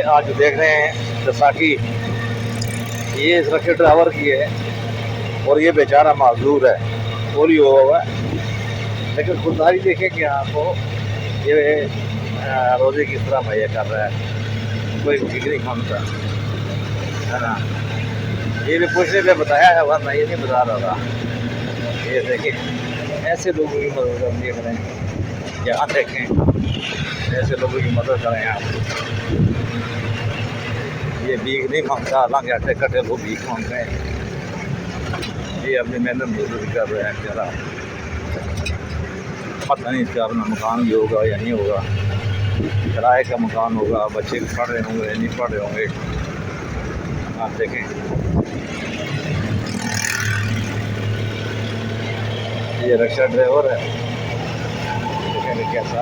आज देख रहे हैं बैसाखी, ये इस रक्षा ड्राइवर की है और ये बेचारा माजूर है, पोलियो हुआ है। लेकिन खुददारी देखेंगे आपको, ये रोज़े किस तरह मुहैया कर रहा है, कोई ठीक नहीं खानता है ना। ये भी पूछने पे बताया है, वरना ये नहीं बता रहा था। ये देखिए ऐसे लोगों की मदद करनी करें, यहाँ देखें ऐसे लोगों की मदद करें आप। ये भीख नहीं मांगता, हालांकि अट्ठे कट्टे वो भीख मांगते हैं। ये अपनी मेहनत मजदूरी कर रहे हैं जरा, पता नहीं इसका अपना मकान भी होगा या नहीं होगा, किराए का मकान होगा, बच्चे पढ़ रहे होंगे नहीं पढ़ रहे होंगे। आप देखें ये रिक्शा ड्राइवर है, देखेंगे कैसा